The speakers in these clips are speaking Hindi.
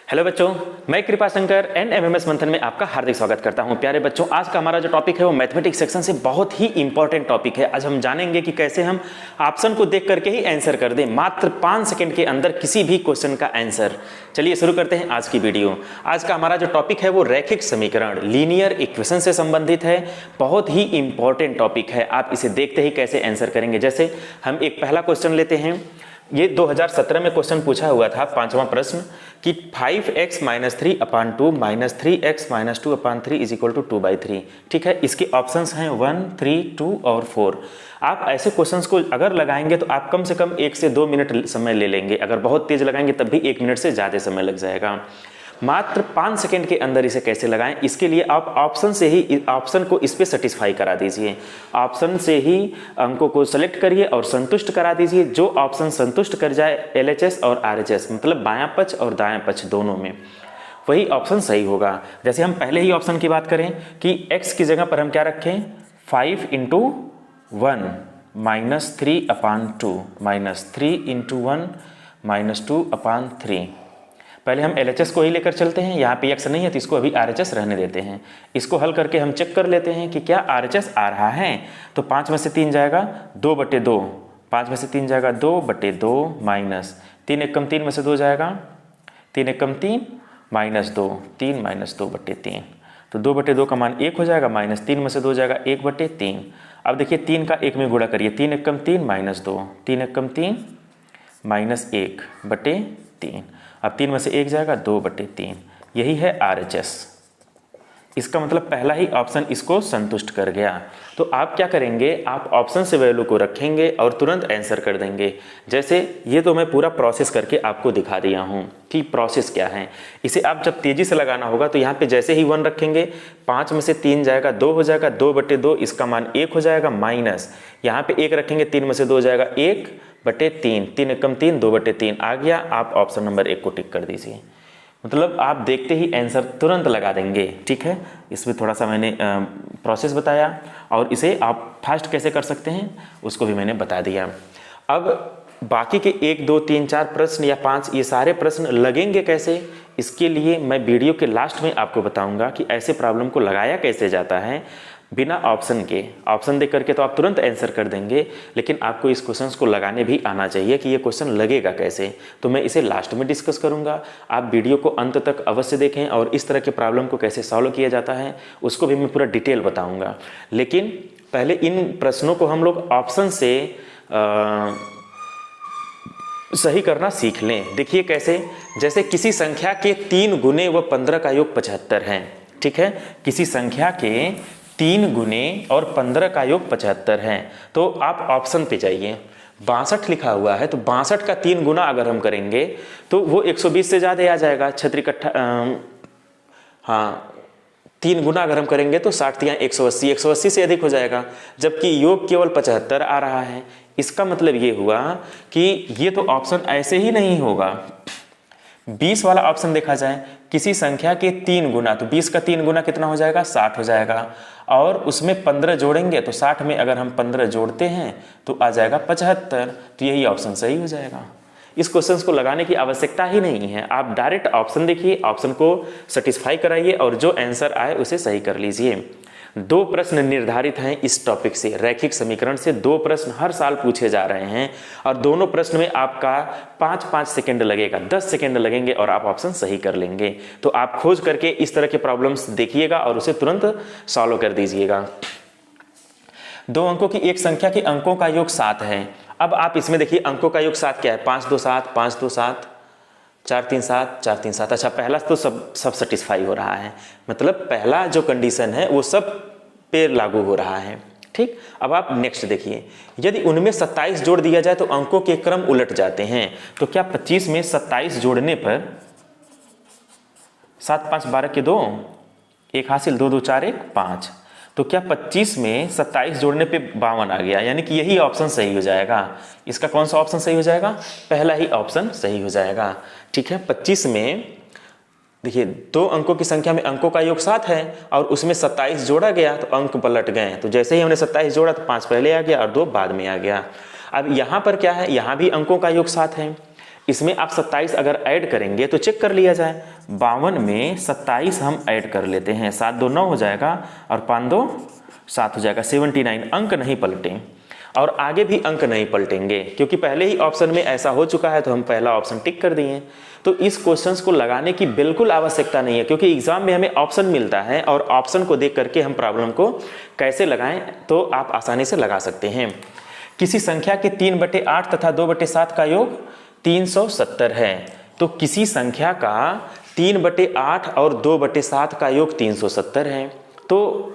हेलो बच्चों, मैं कृपा शंकर एमएमएस मंथन में आपका हार्दिक स्वागत करता हूं। प्यारे बच्चों, आज का हमारा जो टॉपिक है वो मैथमेटिक्स सेक्शन से बहुत ही इंपॉर्टेंट टॉपिक है। आज हम जानेंगे कि कैसे हम ऑप्शन को देख करके ही आंसर कर दें, मात्र 5 सेकंड के अंदर किसी भी क्वेश्चन का आंसर। चलिए शुरू करते हैं आज की वीडियो। आज का हमारा जो टॉपिक है वो रैखिक समीकरण, लीनियर इक्वेशन से संबंधित है। बहुत ही इंपॉर्टेंट टॉपिक है, आप इसे देखते ही कैसे आंसर करेंगे। जैसे हम एक पहला क्वेश्चन लेते हैं, ये 2017 में क्वेश्चन पूछा हुआ था, 5वां प्रश्न कि 5x - 3 upon 2 - 3x - 2 upon 3 is equal to 2/3। ठीक है, इसके ऑप्शंस हैं 1, 3, 2 और 4। आप ऐसे क्वेश्चंस को अगर लगाएंगे तो आप कम से कम 1 से 2 मिनट समय ले लेंगे। अगर बहुत तेज लगाएंगे तब भी 1 मिनट से ज़्यादा समय लग जाएगा। मात्र 5 सेकंड के अंदर इसे कैसे लगाएं, इसके लिए आप ऑप्शन से ही ऑप्शन को इस पे सेटिस्फाई करा दीजिए। ऑप्शन से ही अंकों को सेलेक्ट करिए और संतुष्ट करा दीजिए। जो ऑप्शन संतुष्ट कर जाए LHS और RHS, मतलब बायां पक्ष और दायां पक्ष दोनों में, वही ऑप्शन सही होगा। जैसे हम पहले ही ऑप्शन की बात करें कि x की जगह पर हम क्या रखें, 5 × 1 - 3 अपान 2 - 3 × 1 - 2 अपान 3। पहले हम LHS को ही लेकर चलते हैं, यहाँ पे x नहीं है तो इसको अभी RHS रहने देते हैं। इसको हल करके हम चेक कर लेते हैं कि क्या RHS आ रहा है। तो 5 में से 3 जाएगा 2/2, 5 में से 3 जाएगा 2/2 माइनस 3 एकम 3 में से 2 जाएगा 3 एकम 3 माइनस 2, 3 - 2/3। तो 2/2 का मान 1 हो जाएगा, माइनस 3 में से 2 जाएगा 1/3। अब देखिए 3 का 1 में गुणा करिए, 3 एकम 3 माइनस 2, 3 एकम 3 माइनस 1/3। अब 3 में से 1 जाएगा 2/3। यही है RHS। इसका मतलब पहला ही ऑप्शन इसको संतुष्ट कर गया। तो आप क्या करेंगे, आप ऑप्शन से वैल्यू को रखेंगे और तुरंत आंसर कर देंगे। जैसे ये तो मैं पूरा प्रोसेस करके आपको दिखा दिया हूँ कि प्रोसेस क्या है। इसे आप जब तेजी से लगाना होगा तो यहाँ पे जैसे ही 1 रखेंगे, 5 में से 3 जाएगा 2 हो जाएगा, 2/2 इसका मान 1 हो जाएगा, माइनस यहाँ पे 1 रखेंगे, 3 में से 2 जाएगा 1/3, 3 एकम 3 2/3 आ गया। आप ऑप्शन नंबर 1 को टिक कर दीजिए। मतलब आप देखते ही आंसर तुरंत लगा देंगे। ठीक है, इसमें थोड़ा सा मैंने प्रोसेस बताया और इसे आप फास्ट कैसे कर सकते हैं उसको भी मैंने बता दिया। अब बाकी के 1, 2, 3, 4 प्रश्न या 5 ये सारे प्रश्न लगेंगे कैसे, इसके लिए मैं वीडियो के लास्ट में आपको बताऊंगा कि ऐसे प्रॉब्लम को लगाया कैसे जाता है बिना ऑप्शन के। ऑप्शन देख करके तो आप तुरंत आंसर कर देंगे, लेकिन आपको इस क्वेश्चन को लगाने भी आना चाहिए कि ये क्वेश्चन लगेगा कैसे। तो मैं इसे लास्ट में डिस्कस करूंगा। आप वीडियो को अंत तक अवश्य देखें और इस तरह के प्रॉब्लम को कैसे सॉल्व किया जाता है उसको भी मैं पूरा डिटेल बताऊंगा। लेकिन पहले इन प्रश्नों को हम लोग ऑप्शन से सही करना सीख लें। देखिए कैसे, जैसे किसी संख्या के 3 गुने व 15 का योग 75 है। ठीक है, किसी संख्या के 3 गुने और 15 का योग 75 है। तो आप ऑप्शन पे जाइए, 62 लिखा हुआ है तो 62 का 3 गुना अगर हम करेंगे तो वो 120 से ज़्यादा आ जाएगा। 3 गुना अगर हम करेंगे तो 60 या 180, 180 से अधिक हो जाएगा, जबकि योग केवल 75 आ रहा है। इसका मतलब ये हुआ कि ये तो ऑप्शन ऐसे ही नहीं होगा। 20 वाला ऑप्शन देखा जाए, किसी संख्या के 3 गुना, तो 20 का 3 गुना कितना हो जाएगा, 60 हो जाएगा। और उसमें 15 जोड़ेंगे तो 60 में अगर हम 15 जोड़ते हैं तो आ जाएगा 75। तो यही ऑप्शन सही हो जाएगा। इस क्वेश्चन को लगाने की आवश्यकता ही नहीं है। आप डायरेक्ट ऑप्शन देखिए, ऑप्शन को सेटिस्फाई कराइए और जो आंसर आए उसे सही कर लीजिए। 2 प्रश्न निर्धारित हैं इस टॉपिक से, रैखिक समीकरण से 2 प्रश्न हर साल पूछे जा रहे हैं और दोनों प्रश्न में आपका 5-5 सेकंड लगेगा, 10 सेकंड लगेंगे और आप ऑप्शन सही कर लेंगे। तो आप खोज करके इस तरह के प्रॉब्लम्स देखिएगा और उसे तुरंत सॉल्व कर दीजिएगा। 2 अंकों की एक संख्या के अंकों का योग 7 है। अब आप इसमें देखिए अंकों का योग 7 क्या है, 5 2 7, 5 2 7, 4 3 7, 4 3 7। अच्छा, पहला तो सब सेटिस्फाई हो रहा है, मतलब पहला जो कंडीशन है वो सब पे लागू हो रहा है। ठीक, अब आप नेक्स्ट देखिए, यदि उनमें 27 जोड़ दिया जाए तो अंकों के क्रम उलट जाते हैं। तो क्या 25 में 27 जोड़ने पर 7 5 12 के 2, 1 हासिल, 2 2 4 1 5। तो क्या 25 में 27 जोड़ने पे 52 आ गया, यानी कि यही ऑप्शन सही हो जाएगा। इसका कौन सा ऑप्शन सही हो जाएगा, पहला ही ऑप्शन सही हो जाएगा। ठीक है, 25 में देखिए 2 अंकों की संख्या में अंकों का योग 7 है और उसमें 27 जोड़ा गया तो अंक पलट गए। तो जैसे ही हमने 27 जोड़ा तो 5 पहले आ गया और 2 बाद में आ गया। अब यहाँ पर क्या है, यहाँ भी अंकों का योग 7 है, इसमें आप 27 अगर ऐड करेंगे तो चेक कर लिया जाए। 52 में 27 हम ऐड कर लेते हैं, 7 2 9 हो जाएगा और 5 2 7 हो जाएगा, 79। अंक नहीं पलटे और आगे भी अंक नहीं पलटेंगे क्योंकि पहले ही ऑप्शन में ऐसा हो चुका है, तो हम पहला ऑप्शन टिक कर दिए। तो इस क्वेश्चंस को लगाने की बिल्कुल आवश्यकता नहीं है क्योंकि एग्जाम में हमें ऑप्शन मिलता है और ऑप्शन को देख करके हम प्रॉब्लम को कैसे लगाएं तो आप आसानी से लगा सकते हैं। किसी संख्या के 3/8 तथा 2/7 का योग 370 है, तो किसी संख्या का 3/8 और 2/7 का योग 370 है, तो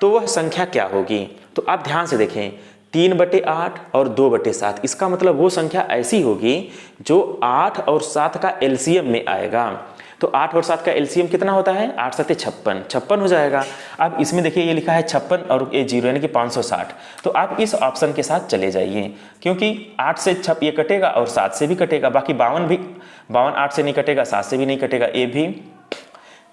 वह संख्या क्या होगी? तो आप ध्यान से देखें, 3/8 और 2/7, इसका मतलब वो संख्या ऐसी होगी जो 8 और 7 का एलसीएम में आएगा। तो 8 और 7 का एलसीएम कितना होता है? 8 7 56, 56 हो जाएगा। अब इसमें देखिए ये लिखा है 56 और ये 0 यानी कि 560, तो आप इस ऑप्शन के साथ चले जाइए क्योंकि 8 से ये कटेगा और 7 से भी कटेगा, बाकी 52 8 से नहीं कटेगा, 7 से भी नहीं कटेगा, ये भी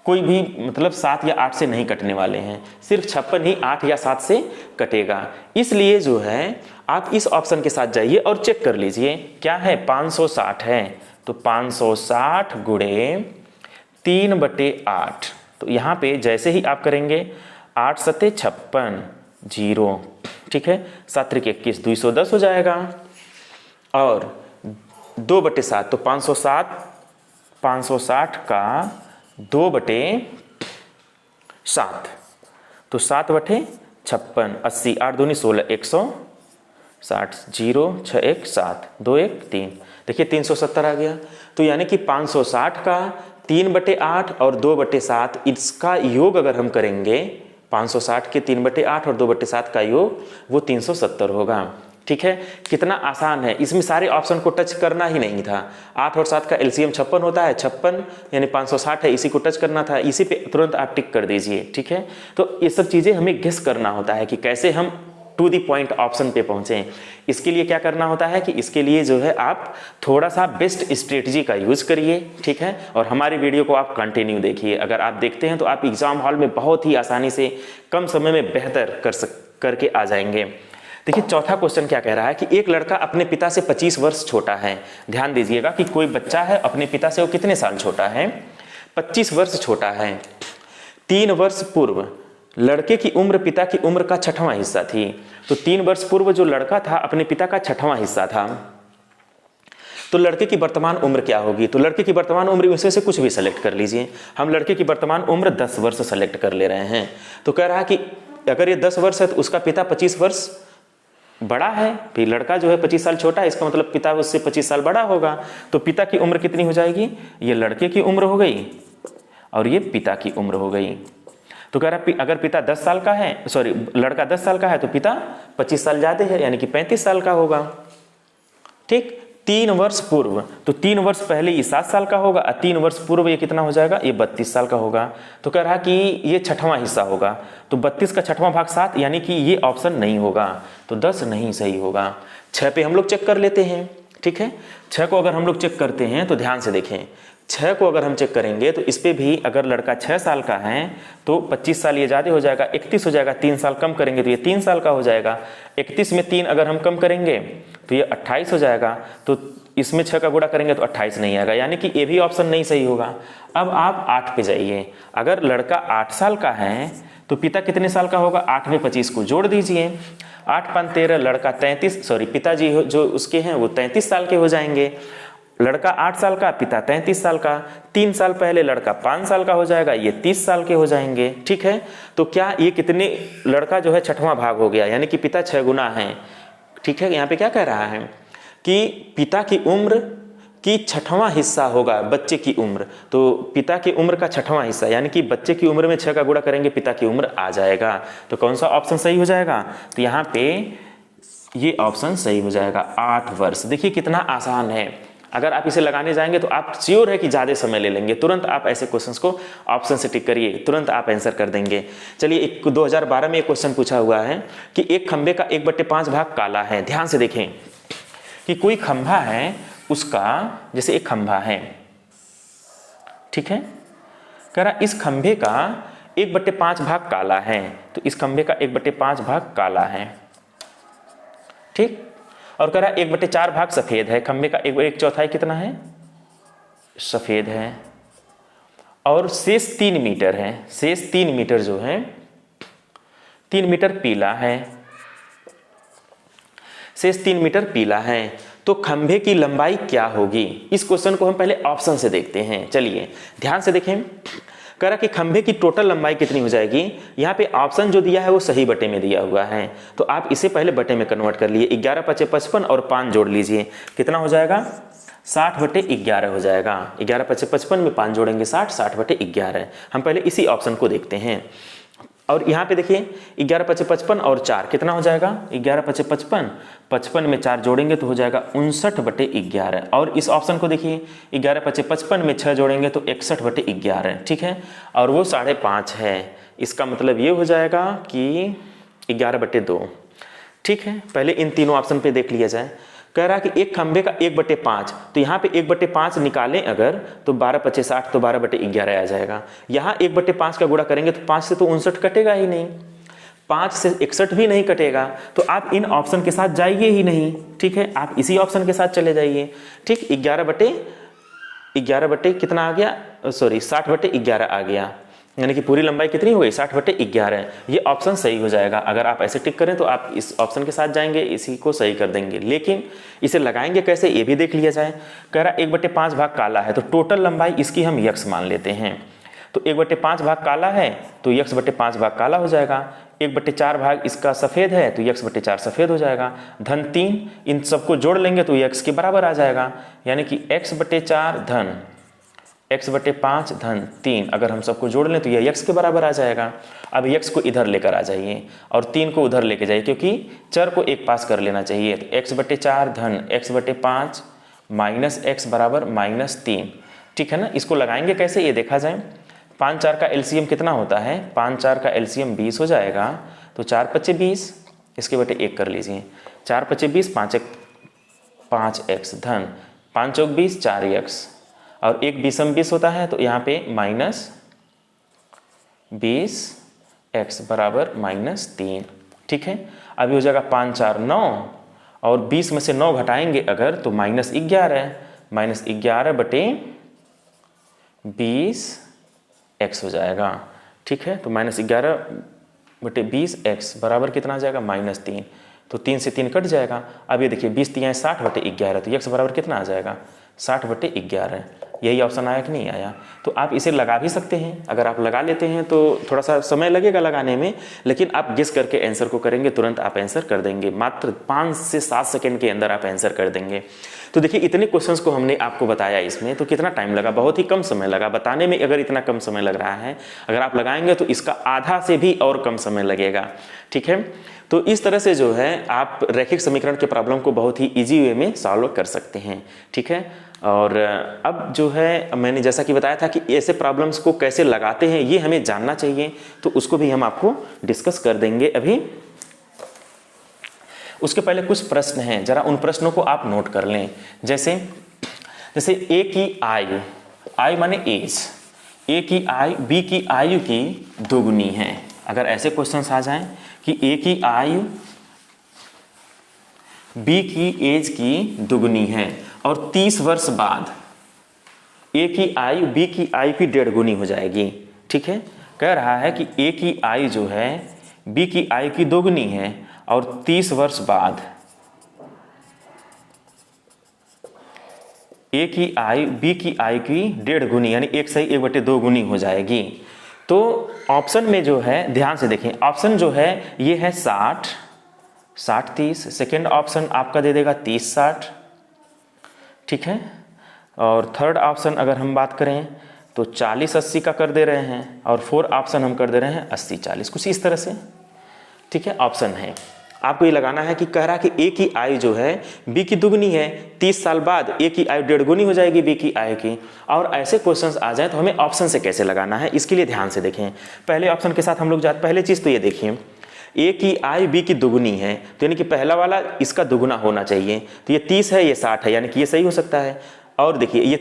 कोई भी मतलब 7 या 8 से नहीं कटने वाले हैं, सिर्फ 56 ही 8 या 7 से कटेगा। इसलिए जो है आप इस ऑप्शन के साथ जाइए और चेक कर लीजिए क्या है, 560 है, तो 560 गुणे 3/8, तो यहाँ पे जैसे ही आप करेंगे 8 7 56 0, ठीक है, 7 3 21 210 हो जाएगा और 2/7 तो 560 का 2/7, तो 7/56 80, 8 दूनी 16, 160 0 6 1 7 2 1 3, देखिए 370 आ गया। तो यानी कि 560 का 3/8 और 2/7 इसका योग अगर हम करेंगे, 560 के 3/8 और 2/7 का योग वो 370 होगा। ठीक है, कितना आसान है, इसमें सारे ऑप्शन को टच करना ही नहीं था। 8 और 7 का एलसीएम 56 होता है, 56 यानी 560 है, इसी को टच करना था, इसी पे तुरंत आप टिक कर दीजिए। ठीक है, तो ये सब चीज़ें हमें गेस करना होता है कि कैसे हम टू दी पॉइंट ऑप्शन पे पहुंचे। इसके लिए क्या करना होता है कि इसके लिए जो है आप थोड़ा सा बेस्ट स्ट्रेटजी का यूज करिए। ठीक है, और हमारी वीडियो को आप कंटिन्यू देखिए। अगर आप देखते हैं तो आप एग्जाम हॉल में बहुत ही आसानी से कम समय में बेहतर करके आ जाएंगे। देखिए चौथा क्वेश्चन क्या कह रहा है कि एक लड़का अपने पिता से 25 वर्ष छोटा है। ध्यान दीजिएगा कि कोई बच्चा है, अपने पिता से वो कितने साल छोटा है? 25 वर्ष छोटा है। 3 वर्ष पूर्व लड़के की उम्र पिता की उम्र का 6वां हिस्सा थी। तो 3 वर्ष पूर्व जो लड़का था अपने पिता का 6वां हिस्सा था, तो लड़के की वर्तमान उम्र क्या होगी? तो लड़के की वर्तमान उम्र उसमें से कुछ भी सेलेक्ट कर लीजिए। हम लड़के की वर्तमान उम्र 10 वर्ष सेलेक्ट कर ले रहे हैं। तो कह रहा है कि अगर ये 10 वर्ष है तो उसका पिता 25 वर्ष बड़ा है, फिर लड़का जो है 25 साल छोटा है, इसका मतलब पिता उससे 25 साल बड़ा होगा। तो पिता की उम्र कितनी हो जाएगी? ये लड़के की उम्र हो गई और ये पिता की उम्र हो गई। तो कह रहा अगर पिता 10 साल का है, सॉरी लड़का 10 साल का है तो पिता 25 साल ज़्यादा है, यानी कि 35 साल का होगा। ठीक, 3 वर्ष पूर्व, तो 3 वर्ष पहले ये 7 साल का होगा और 3 वर्ष पूर्व ये कितना हो जाएगा? ये 32 साल का होगा। तो कह रहा कि ये 6वां हिस्सा होगा, तो 32 का 6वां भाग 7, यानी कि ये ऑप्शन नहीं होगा, तो 10 नहीं सही होगा। 6 पे हम लोग चेक कर लेते हैं। ठीक है, 6 को अगर हम लोग चेक करते हैं तो ध्यान से देखें, 6 को अगर हम चेक करेंगे तो इस पे भी अगर लड़का 6 साल का है तो 25 साल ये ज़्यादा हो जाएगा, 31 हो जाएगा, 3 साल कम करेंगे तो ये 3 साल का हो जाएगा। 31 में 3 अगर हम कम करेंगे तो ये 28 हो जाएगा, तो इसमें 6 का गुणा करेंगे तो 28 नहीं आएगा, यानी कि ये भी ऑप्शन नहीं सही होगा। अब आप 8 पे जाइए। अगर लड़का 8 साल का है तो पिता कितने साल का होगा? 8 में 25 को जोड़ दीजिए, 8 5 13, लड़का 33, सॉरी पिताजी जो उसके हैं वो 33 साल के हो जाएंगे। लड़का 8 साल का, पिता 33 साल का, 3 साल पहले लड़का 5 साल का हो जाएगा, ये 30 साल के हो जाएंगे। ठीक है, तो क्या ये कितने, लड़का जो है 6वां भाग हो गया, यानी कि पिता 6 गुना है। ठीक है, यहाँ पे क्या कह रहा है कि पिता की उम्र की 6वां हिस्सा होगा बच्चे की उम्र, तो पिता की उम्र का 6वां हिस्सा, यानी कि बच्चे की उम्र में 6 का गुणा करेंगे पिता की उम्र आ जाएगा। तो कौन सा ऑप्शन सही हो जाएगा? तो यहाँ पे ये ऑप्शन सही हो जाएगा, 8 वर्ष। देखिए कितना आसान है, अगर आप इसे लगाने जाएंगे तो आप श्योर है कि ज़्यादा समय ले लेंगे। तुरंत आप ऐसे क्वेश्चंस को ऑप्शन से टिक करिए, तुरंत आप आंसर कर देंगे। चलिए 2012 में एक क्वेश्चन पूछा हुआ है कि एक खंभे का 1/5 भाग काला है। ध्यान से देखें कि कोई खंभा है, उसका जैसे एक खंभा है, ठीक है, कह रहा इस खंभे का 1/5 भाग काला है, तो इस खंभे का 1/5 भाग काला है। ठीक, और कह रहा 1/4 भाग सफेद है, खंबे का 1/4 कितना है, सफेद है, और शेष 3 मीटर है, शेष 3 मीटर जो है 3 मीटर पीला है, शेष 3 मीटर पीला है, तो खंभे की लंबाई क्या होगी। इस क्वेश्चन को हम पहले ऑप्शन से देखते हैं। चलिए ध्यान से देखें, कह रहा कि खंभे की टोटल लंबाई कितनी हो जाएगी। यहाँ पे ऑप्शन जो दिया है वो सही बटे में दिया हुआ है, तो आप इसे पहले बटे में कन्वर्ट कर लिए। 11 × 5 = 55 और 5 जोड़ लीजिए, कितना हो जाएगा, 60/11 हो जाएगा। 11 × 5 = 55 में 5 जोड़ेंगे 60, 60/11। हम पहले इसी ऑप्शन को देखते हैं। और यहाँ पे देखिए 11 × 5 = 55 और 4 कितना हो जाएगा, 11 × 5 = 55, 55 में 4 जोड़ेंगे तो हो जाएगा 59/11। और इस ऑप्शन को देखिए 11 × 5 = 55 में 6 जोड़ेंगे तो 61/11, ठीक है, और वो 5.5 है। इसका मतलब ये हो जाएगा कि 11/2, ठीक है। पहले इन तीनों ऑप्शन पे देख लिया जाए। कह रहा कि एक खंभे का 1/5, तो यहाँ पे 1/5 निकालें अगर तो 12 × 5 = 60, तो 12/11 आ जाएगा। यहाँ 1/5 का गुणा करेंगे तो 5 से तो 59 कटेगा ही नहीं, 5 से 61 भी नहीं कटेगा, तो आप इन ऑप्शन के साथ जाइए ही नहीं, ठीक है, आप इसी ऑप्शन के साथ चले जाइए, ठीक। 11/11 कितना आ गया, सॉरी 60/11 आ गया, यानी कि पूरी लंबाई कितनी हो गई, 60/11। ये ऑप्शन सही हो जाएगा। अगर आप ऐसे टिक करें तो आप इस ऑप्शन के साथ जाएंगे, इसी को सही कर देंगे। लेकिन इसे लगाएंगे कैसे ये भी देख लिया जाए। कह रहा 1/5 भाग काला है, तो टोटल लंबाई इसकी हम यक्स मान लेते हैं। तो 1/5 भाग काला है तो x/5 भाग काला हो जाएगा। 1/4 भाग इसका सफ़ेद है तो x/4 सफ़ेद हो जाएगा। धन 3, इन सबको जोड़ लेंगे तो x के बराबर आ जाएगा, यानी कि x/4 धन x/5 धन 3, अगर हम सबको जोड़ लें तो यह x के बराबर आ जाएगा। अब x को इधर लेकर आ जाइए और 3 को उधर लेके जाइए, क्योंकि चर को एक पास कर लेना चाहिए। तो x/4 धन x/5 माइनस x बराबर -3, ठीक है ना। इसको लगाएंगे कैसे ये देखा जाए। 5 4 का एलसीएम कितना होता है, 5 4 का एलसीएम 20 हो जाएगा, तो 4 5 20, इसके बटे 1 कर लीजिए। 4 5 20, 5 1 5x धन 5 चौक 20 4x, और 1 20 20 होता है, तो यहाँ पे -20x बराबर -3, ठीक है। अभी हो जाएगा 5 4 9, और 20 में से 9 घटाएंगे अगर तो -11, -11/20x हो जाएगा, ठीक है। तो -11/20x बराबर कितना आ जाएगा, -3, तो 3 से 3 कट जाएगा। अब ये देखिए 20 3 60/11, तो x बराबर कितना आ जाएगा, 60/11। यही ऑप्शन आया कि नहीं आया। तो आप इसे लगा भी सकते हैं, अगर आप लगा लेते हैं तो थोड़ा सा समय लगेगा लगाने में, लेकिन आप गेस करके आंसर को करेंगे तुरंत आप आंसर कर देंगे। मात्र 5 से 7 सेकंड के अंदर आप आंसर कर देंगे। तो देखिए इतने क्वेश्चंस को हमने आपको बताया, इसमें तो कितना टाइम लगा, बहुत ही कम समय लगा बताने में। अगर इतना कम समय लग रहा है, अगर आप लगाएंगे तो इसका आधा से भी और कम समय लगेगा, ठीक है। तो इस तरह से जो है आप रैखिक समीकरण के प्रॉब्लम को बहुत ही इजी वे में सॉल्व कर सकते हैं, ठीक है। और अब जो है मैंने जैसा कि बताया था कि ऐसे प्रॉब्लम्स को कैसे लगाते हैं ये हमें जानना चाहिए, तो उसको भी हम आपको डिस्कस कर देंगे अभी। उसके पहले कुछ प्रश्न हैं, जरा उन प्रश्नों को आप नोट कर लें। जैसे ए की आयु, आई माने एज, ए की आयु बी की आयु की दोगुनी है। अगर ऐसे क्वेश्चंस आ जाएं कि ए की आयु बी की एज की दुगुनी है और 30 वर्ष बाद ए की आयु बी की आयु की 1.5 गुनी हो जाएगी, ठीक है। कह रहा है कि ए की आयु जो है बी की आयु की दोगुनी है और 30 वर्ष बाद ए की आयु बी की आयु की 1.5 गुनी यानी 1 से 1/2 गुनी हो जाएगी। तो ऑप्शन में जो है ध्यान से देखें, ऑप्शन जो है ये है 60 30, सेकेंड ऑप्शन आपका दे देगा 30 60, ठीक है। और थर्ड ऑप्शन अगर हम बात करें तो 40 80 का कर दे रहे हैं, और फोर्थ ऑप्शन हम कर दे रहे हैं 80 40, कुछ इस तरह से, ठीक है। ऑप्शन है आपको ये लगाना है कि कह रहा कि ए की आयु जो है बी की दुगनी है, 30 साल बाद ए की आयु 1.5 गुनी हो जाएगी बी की आयु की। और ऐसे क्वेश्चंस आ जाए तो हमें ऑप्शन से कैसे लगाना है, इसके लिए ध्यान से देखें। पहले ऑप्शन के साथ हम लोग जाते, पहले चीज़ तो ये देखिए ए की आयु बी की दुगनी है, तो यानी कि पहला वाला इसका दुगुना होना चाहिए। तो ये 30 है ये 60 है, यानी कि ये सही हो सकता है। और देखिए ये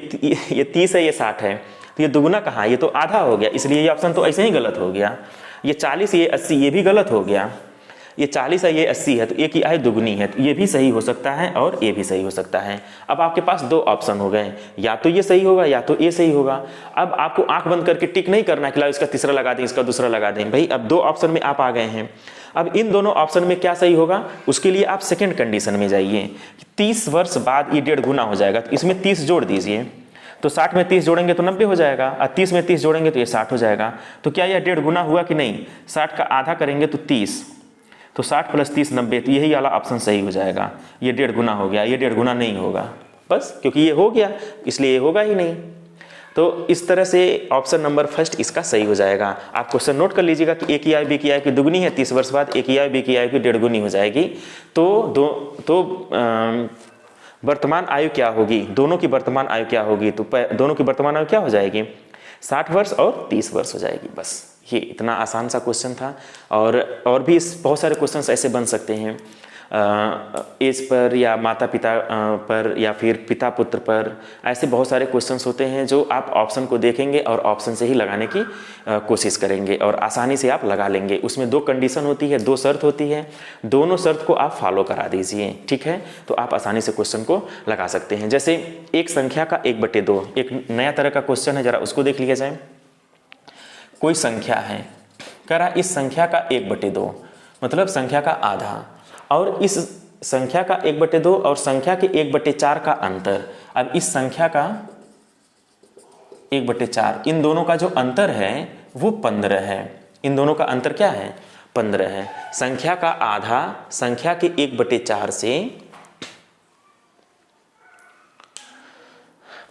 30 है ये 60 है, तो ये दुगुना कहाँ है, ये तो आधा हो गया, इसलिए ये ऑप्शन तो ऐसे ही गलत हो गया। ये 40 ये 80 ये भी गलत हो गया। ये 40 है, ये 80 है, तो ए की आयु दुगनी है, तो ये भी सही हो सकता है और ये भी सही हो सकता है। अब आपके पास दो ऑप्शन हो गए, या तो ये सही होगा या तो ये सही होगा। अब आपको आंख बंद करके टिक नहीं करना कि लाओ इसका तीसरा लगा दें, इसका दूसरा लगा दें। भाई अब दो ऑप्शन में आप आ गए हैं, अब इन दोनों ऑप्शन में क्या सही होगा, उसके लिए आप सेकेंड कंडीशन में जाइए। 30 वर्ष बाद ये 1.5 गुना हो जाएगा, तो इसमें 30 जोड़ दीजिए, तो 60 में 30 जोड़ेंगे तो 90 हो जाएगा, और 30 में 30 जोड़ेंगे तो ये 60 हो जाएगा। तो क्या यह 1.5 गुना हुआ कि नहीं? 60 का आधा करेंगे तो 30, तो 60 + 30 90, तो यही वाला ऑप्शन सही हो जाएगा। ये 1.5 गुना हो गया, ये 1.5 गुना नहीं होगा, बस क्योंकि ये हो गया इसलिए ये होगा ही नहीं। तो इस तरह से ऑप्शन नंबर फर्स्ट इसका सही हो जाएगा। आप क्वेश्चन नोट कर लीजिएगा कि ए की आयु बी की आयु की दुगनी है, 30 वर्ष बाद ए की आयु बी की आयु की 1.5 गुनी हो जाएगी। तो वर्तमान आयु क्या होगी, दोनों की वर्तमान आयु क्या होगी, तो दोनों की वर्तमान आयु क्या हो जाएगी? 60 वर्ष और 30 वर्ष हो जाएगी। बस ये इतना आसान सा क्वेश्चन था, और भी बहुत सारे क्वेश्चन ऐसे बन सकते हैं, एज पर या माता पिता पर या फिर पिता पुत्र पर, ऐसे बहुत सारे क्वेश्चंस होते हैं जो आप ऑप्शन को देखेंगे और ऑप्शन से ही लगाने की कोशिश करेंगे और आसानी से आप लगा लेंगे। उसमें दो कंडीशन होती है, दो शर्त होती है, दोनों शर्त को आप फॉलो करा दीजिए, ठीक है, तो आप आसानी से क्वेश्चन को लगा सकते हैं। जैसे एक संख्या का 1/2, एक नया तरह का क्वेश्चन है, जरा उसको देख लिया जाए। कोई संख्या है, कह रहा इस संख्या का 1/2 मतलब संख्या का आधा, और इस संख्या का 1/2 और संख्या के 1/4 का अंतर। अब इस संख्या का 1/4, इन दोनों का जो अंतर है वो 15 है। इन दोनों का अंतर क्या है? 15 है। संख्या का आधा संख्या के 1/4 से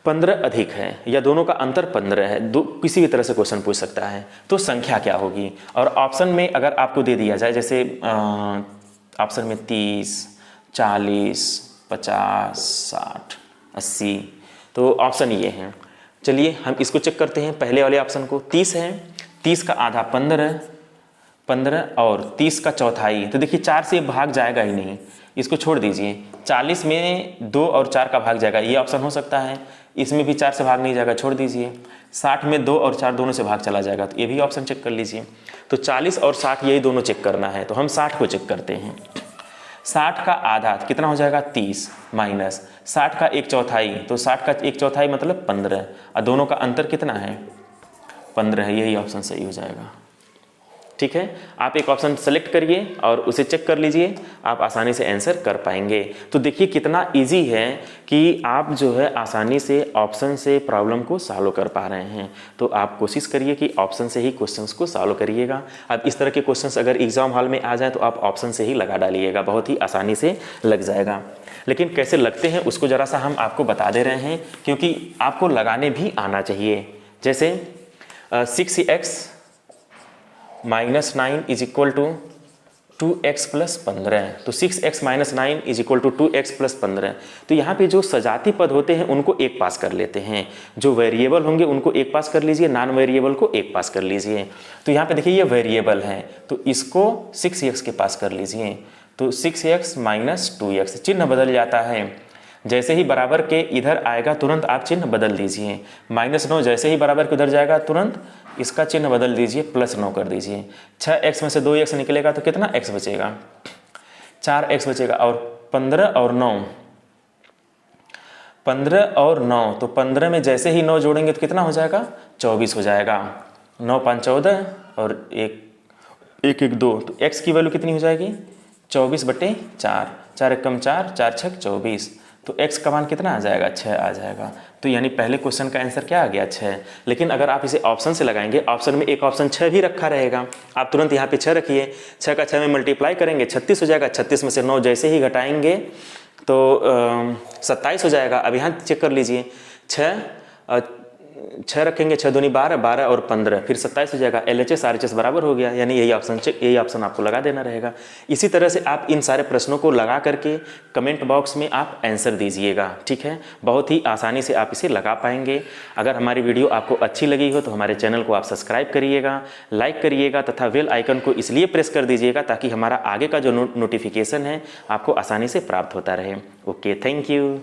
15 अधिक है, या दोनों का अंतर 15 है, किसी भी तरह से क्वेश्चन पूछ सकता है। तो संख्या क्या होगी? और ऑप्शन में अगर आपको दे दिया जाए, जैसे ऑप्शन में 30, 40, 50, 60, 80, तो ऑप्शन ये हैं। चलिए हम इसको चेक करते हैं। पहले वाले ऑप्शन को 30 है, 30 का आधा 15 और 30 का चौथाई, तो देखिए 4 से भाग जाएगा ही नहीं, इसको छोड़ दीजिए। 40 में 2 और 4 का भाग जाएगा, ये ऑप्शन हो सकता है, इसमें भी 4 से भाग नहीं जाएगा, छोड़ दीजिए। 60 में 2 और 4 दोनों से भाग चला जाएगा, तो ये भी ऑप्शन चेक कर लीजिए। तो 40 और 60 यही दोनों चेक करना है, तो हम 60 को चेक करते हैं। 60 का आधा कितना हो जाएगा? 30 माइनस 60 का 1/4, तो 60 का 1/4 मतलब 15, और दोनों का अंतर कितना है? 15 है, यही ऑप्शन सही हो जाएगा। ठीक है, आप एक ऑप्शन सेलेक्ट करिए और उसे चेक कर लीजिए, आप आसानी से आंसर कर पाएंगे। तो देखिए कितना इजी है कि आप जो है आसानी से ऑप्शन से प्रॉब्लम को सॉल्व कर पा रहे हैं। तो आप कोशिश करिए कि ऑप्शन से ही क्वेश्चंस को सॉल्व करिएगा। अब इस तरह के क्वेश्चंस अगर एग्जाम हॉल में आ जाए तो आप ऑप्शन से ही लगा डालिएगा, बहुत ही आसानी से लग जाएगा। लेकिन कैसे लगते हैं उसको ज़रा सा हम आपको बता दे रहे हैं, क्योंकि आपको लगाने भी आना चाहिए। जैसे 6x - 9 = 2x + 15, तो 6x - 9 = 2x + 15। तो यहाँ पे जो सजाती पद होते हैं उनको एक पास कर लेते हैं, जो वेरिएबल होंगे उनको एक पास कर लीजिए, नॉन वेरिएबल को एक पास कर लीजिए। तो यहाँ पे देखिए ये वेरिएबल है, तो इसको 6x के पास कर लीजिए, तो 6x - 2x, चिन्ह बदल जाता है। जैसे ही बराबर के इधर आएगा तुरंत आप चिन्ह बदल दीजिए। -9 जैसे ही बराबर के उधर जाएगा तुरंत इसका चिन्ह बदल दीजिए, +9 कर दीजिए। 6x में से 2x निकलेगा तो कितना x बचेगा? 4x बचेगा। और 15 और 9, तो 15 में जैसे ही 9 जोड़ेंगे तो कितना हो जाएगा? 24 हो जाएगा। 9 5 14 और 1 1 2, तो x की वैल्यू कितनी हो जाएगी? 24/4, 4 × 4, 4 × 6 24, तो x का मान कितना आ जाएगा? 6 आ जाएगा। तो यानी पहले क्वेश्चन का आंसर क्या आ गया? 6। लेकिन अगर आप इसे ऑप्शन से लगाएंगे, ऑप्शन में एक ऑप्शन 6 भी रखा रहेगा, आप तुरंत यहाँ पे 6 रखिए, 6 का 6 में मल्टीप्लाई करेंगे 36 हो जाएगा। 36 में से 9 जैसे ही घटाएंगे तो 27 हो जाएगा। अब यहाँ चेक कर लीजिए, 6 रखेंगे, 6 दूनी 12, 12 और 15, फिर 27 हो जाएगा। LHS RHS बराबर हो गया, यानी यही ऑप्शन आपको लगा देना रहेगा। इसी तरह से आप इन सारे प्रश्नों को लगा करके कमेंट बॉक्स में आप आंसर दीजिएगा, ठीक है। बहुत ही आसानी से आप इसे लगा पाएंगे। अगर हमारी वीडियो आपको अच्छी लगी हो तो हमारे चैनल को आप सब्सक्राइब करिएगा, लाइक करिएगा तथा बेल आइकन को इसलिए प्रेस कर दीजिएगा ताकि हमारा आगे का जो नोटिफिकेशन है आपको आसानी से प्राप्त होता रहे। Okay, thank you.